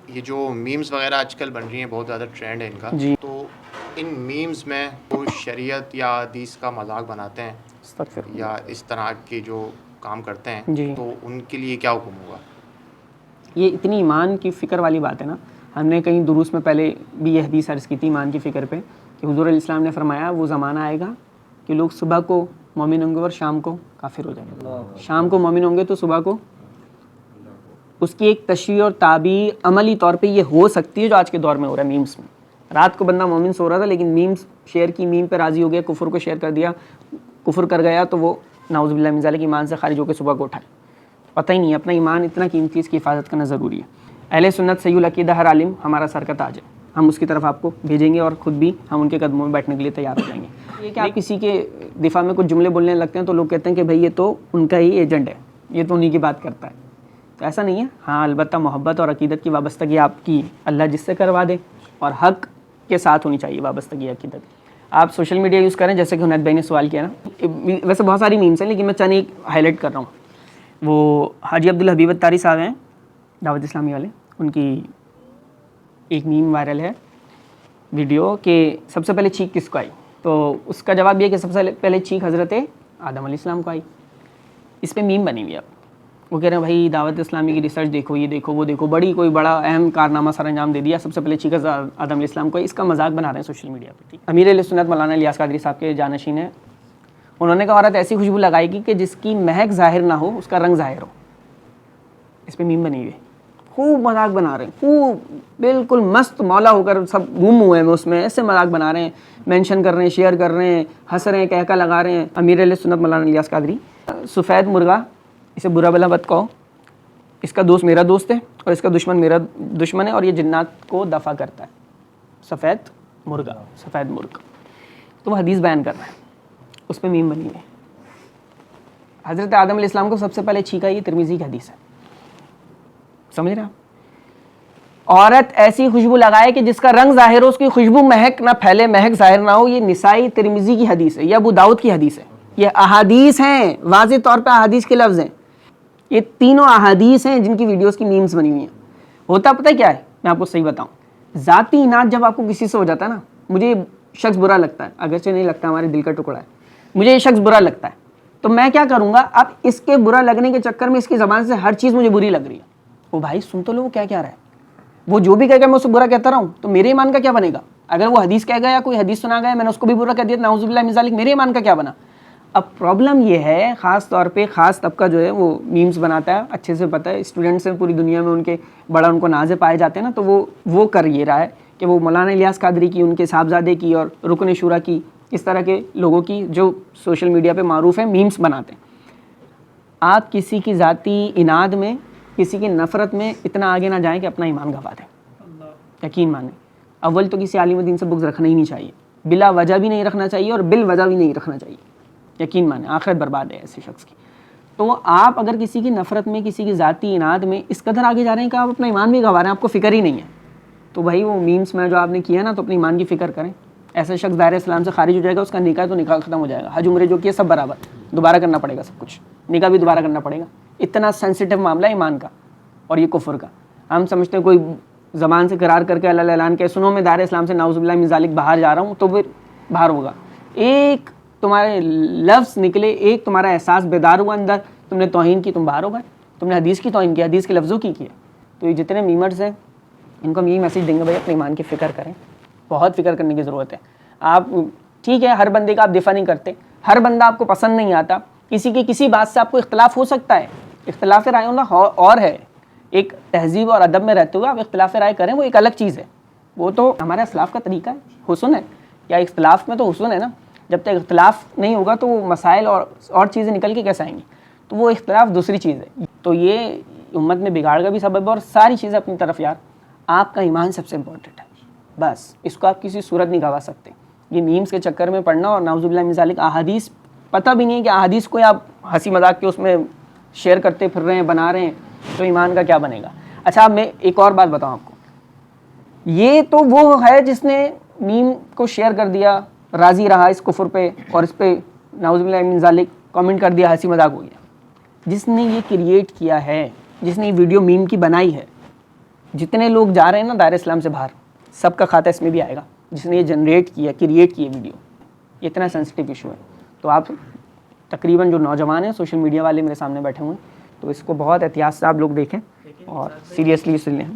یہ جو میمز وغیرہ آج کل بن رہی ہیں بہت زیادہ ٹرینڈ ہے ان کا جی. تو ان میمز میں وہ شریعت یا حدیث کا مذاق بناتے ہیں یا اس طرح کے جو کام کرتے ہیں جی. تو ان کے لیے کیا حکم ہوگا؟ یہ اتنی ایمان کی فکر والی بات ہے نا. ہم نے کہیں دروس میں پہلے بھی یہ حدیث عرض کی تھی ایمان کی فکر پہ کہ حضور علیہ السلام نے فرمایا وہ زمانہ آئے گا کہ لوگ صبح کو مومن ہوں گے اور شام کو کافر ہو جائیں گے. شام کو مومن ہوں گے تو صبح کو. اس کی ایک تشریح اور تعبیر عملی طور پہ یہ ہو سکتی ہے جو آج کے دور میں ہو رہا ہے میمز میں. رات کو بندہ مومن سو رہا تھا لیکن میمز شیئر کی, میم پہ راضی ہو گیا, کفر کو شیئر کر دیا, کفر کر گیا تو وہ نعوذ باللہ من ذالک ایمان سے خارج ہو کے صبح کو اٹھائے. پتہ ہی نہیں, اپنا ایمان اتنا قیمتی چیز کی حفاظت کرنا ضروری ہے. اہل سنت صحیح العقیدہ ہر عالم ہمارا سر کا تاج ہے, ہم اس کی طرف آپ کو بھیجیں گے اور خود بھی ہم ان کے قدموں میں بیٹھنے کے لیے تیار ہو جائیں گے. یہ کہ آپ کسی کے دفاع میں کچھ جملے بولنے لگتے ہیں تو لوگ کہتے ہیں کہ بھائی یہ تو ان کا ہی ایجنٹ ہے, یہ تو انہی کی بات کرتا ہے. تو ایسا نہیں ہے. ہاں البتہ محبت اور عقیدت کی وابستگی آپ کی اللہ جس سے کروا دے اور حق کے ساتھ ہونی چاہیے وابستگی عقیدت. آپ سوشل میڈیا یوز کریں جیسے کہ حنید بھائی نے سوال کیا نا, ویسے بہت ساری میمس ہیں لیکن میں چند ایک ہائی لائٹ کر رہا ہوں. وہ حاجی عبدالحبیب اتاری صاحب ہیں دعوت اسلامی والے, ان کی ایک میم وائرل ہے ویڈیو کہ سب سے پہلے چھینک کس کو آئی, تو اس کا جواب یہ کہ سب سے پہلے چھینک حضرت آدم علیہ السلام کو آئی. اس پہ میم بنی ہوئی ہے. وہ کہہ رہے ہیں بھائی دعوت اسلامی کی ریسرچ دیکھو, یہ دیکھو وہ دیکھو, بڑی کوئی بڑا اہم کارنامہ سر انجام دے دیا, سب سے پہلے چھینک آدم علیہ السلام کو. اس کا مذاق بنا رہے ہیں سوشل میڈیا پہ. امیر اہل سنت مولانا الیاس قادری صاحب کے جانشین ہیں, انہوں نے کہا عورت ایسی خوشبو لگائے گی کہ جس کی مہک ظاہر نہ ہو اس کا رنگ ظاہر ہو. اس پہ میم بنی ہوئی ہے, خوب مذاق بنا رہے ہیں, خوب بالکل مست مولا ہو کر سب گم ہوئے ہیں اس میں, ایسے مذاق بنا رہے ہیں, مینشن کر رہے ہیں, شیئر کر رہے ہیں, ہنس رہے ہیں, کہکا لگا رہے ہیں. امیر اہل سنت مولانا الیاس قادری, سفید مرغا اسے برا بلا مت کہو, اس کا دوست میرا دوست ہے اور اس کا دشمن میرا دشمن ہے اور یہ جنات کو دفع کرتا ہے. سفید مرغا, سفید مرغ, تو وہ حدیث بیان کر رہا ہے, اس پہ میم بنی ہے. حضرت آدم علیہ السلام کو سب سے پہلے چھینکا, یہ ترمذی کی حدیث ہے, سمجھ رہے ہیں. عورت ایسی خوشبو لگائے کہ جس کا رنگ ظاہر ہو, اس کی خوشبو مہک نہ پھیلے, مہک ظاہر نہ ہو. یہ نسائی ترمذی کی حدیث ہے, یہ ابو داؤد کی حدیث ہے. یہ احادیث ہیں, واضح طور پہ احادیث کے لفظ ہیں. یہ تینوں احادیث ہیں جن کی ویڈیوز کی میمز بنی ہوئی ہیں. ہوتا پتہ کیا ہے, میں آپ کو صحیح بتاؤں, ذاتی اناد جب آپ کو کسی سے ہو جاتا ہے نا, مجھے شخص برا لگتا ہے, اگرچہ نہیں لگتا, ہمارے دل کا ٹکڑا ہے, مجھے یہ شخص برا لگتا ہے, تو میں کیا کروں گا, اب اس کے برا لگنے کے چکر میں اس کی زبان سے ہر چیز مجھے بری لگ رہی ہے. وہ بھائی سن تو لو وہ کیا کہہ رہا ہے, وہ جو بھی کہہ گیا میں اسے برا کہتا رہا ہوں, تو میرے ایمان کا کیا بنے گا؟ اگر وہ حدیث کہہ گیا یا کوئی حدیث سنا گیا میں نے اس کو بھی برا کہہ دیا, نعوذ باللہ من ذالک, میرے ایمان کا کیا بنا؟ اب پرابلم یہ ہے, خاص طور پہ خاص طبقہ جو ہے وہ میمز بناتا ہے, اچھے سے پتہ ہے, اسٹوڈنٹس ہیں پوری دنیا میں, ان کے بڑا ان کو نازے پائے جاتے ہیں نا, تو وہ کر یہ رہا ہے کہ وہ مولانا الیاس قادری کی, ان کے صاحبزادے کی اور رکن شورا کی, اس طرح کے لوگوں کی جو سوشل میڈیا پہ معروف ہیں, میمز بناتے ہیں. آپ کسی کی ذاتی اناد میں, کسی کی نفرت میں اتنا آگے نہ جائیں کہ اپنا ایمان گنوا دیں. یقین مانیں, اول تو کسی عالم دین سے بغض رکھنا ہی نہیں چاہیے, بلا وجہ بھی نہیں رکھنا چاہیے اور بالوجہ بھی نہیں رکھنا چاہیے. یقین مانیں آخرت برباد ہے ایسے شخص کی. تو آپ اگر کسی کی نفرت میں, کسی کی ذاتی اناد میں اس قدر آگے جا رہے ہیں کہ آپ اپنا ایمان بھی گنوا رہے ہیں, آپ کو فکر ہی نہیں ہے, تو بھائی وہ میمز میں جو آپ نے کیا نا, تو اپنے ایمان کی فکر کریں. ایسا شخص دائرہ اسلام سے خارج ہو جائے گا, اس کا نکاح تو نکاح ختم ہو جائے گا, حج عمرے جو کیا سب برابر, دوبارہ کرنا پڑے گا سب کچھ, نکاح بھی دوبارہ کرنا پڑے گا. اتنا سینسٹیو معاملہ ہے ایمان کا اور یہ کفر کا. ہم سمجھتے ہیں کوئی زبان سے قرار کر کے اللہ اعلان کہ سنو میں دائرہ اسلام سے نعوذ باللہ من ذالک باہر جا رہا ہوں, تو پھر باہر ہوگا. ایک تمہارے لفظ نکلے, ایک تمہارا احساس بیدار ہوا اندر, تم نے توہین کی, تم باہر ہو گئے. تم نے حدیث کی توہین کی, حدیث کے لفظوں کی ہے. تو یہ جتنے میمرز ہیں ان کو ہم یہی میسیج دیں گے, بھائی اپنے ایمان کی فکر کریں, بہت فکر کرنے کی ضرورت ہے. آپ ٹھیک ہے ہر بندے کا آپ دفاع نہیں کرتے, ہر بندہ آپ کو پسند نہیں آتا, کسی کی کسی بات سے آپ کو اختلاف ہو سکتا ہے, اختلاف رائے ہونا اور ہے. ایک تہذیب اور ادب میں رہتے ہوئے آپ اختلاف رائے کریں, وہ ایک الگ چیز ہے, وہ تو ہمارے اسلاف کا طریقہ ہے, حسن ہے. یا اختلاف میں تو حسن ہے نا, جب تک اختلاف نہیں ہوگا تو وہ مسائل اور چیزیں نکل کے کیسے آئیں گی, تو وہ اختلاف دوسری چیز ہے. تو یہ امت میں بگاڑ کا بھی سبب ہے, اور ساری چیزیں اپنی طرف. یار آپ کا ایمان سب سے امپورٹنٹ ہے, بس اس کو آپ کسی صورت نہیں گنوا سکتے. یہ میمز کے چکر میں پڑھنا اور نعوذ باللہ من ذالک احادیث پتہ بھی نہیں ہے کہ احادیث کو آپ ہنسی مذاق کے اس میں شیئر کرتے پھر رہے ہیں, بنا رہے ہیں, تو ایمان کا کیا بنے گا. اچھا اب میں ایک اور بات بتاؤں آپ کو, یہ تو وہ ہے جس نے میم کو شیئر کر دیا, راضی رہا اس کفر پہ, اور اس پہ نعوذ باللہ من ذالک کامنٹ کر دیا, ہنسی مذاق ہو گیا. جس نے یہ کریٹ کیا ہے, جس نے یہ ویڈیو میم کی بنائی ہے, جتنے لوگ جا رہے ہیں نا دائرہ اسلام سے باہر, سب کا کھاتہ اس میں بھی آئے گا, جس نے یہ جنریٹ کیا, کریٹ کی ویڈیو. یہ اتنا سینسٹیو ایشو ہے. تو آپ تقریباً جو نوجوان ہیں سوشل میڈیا والے میرے سامنے بیٹھے ہوئے ہیں, تو اس کو بہت احتیاط سے آپ لوگ دیکھیں اور سیریسلی اسے لیں.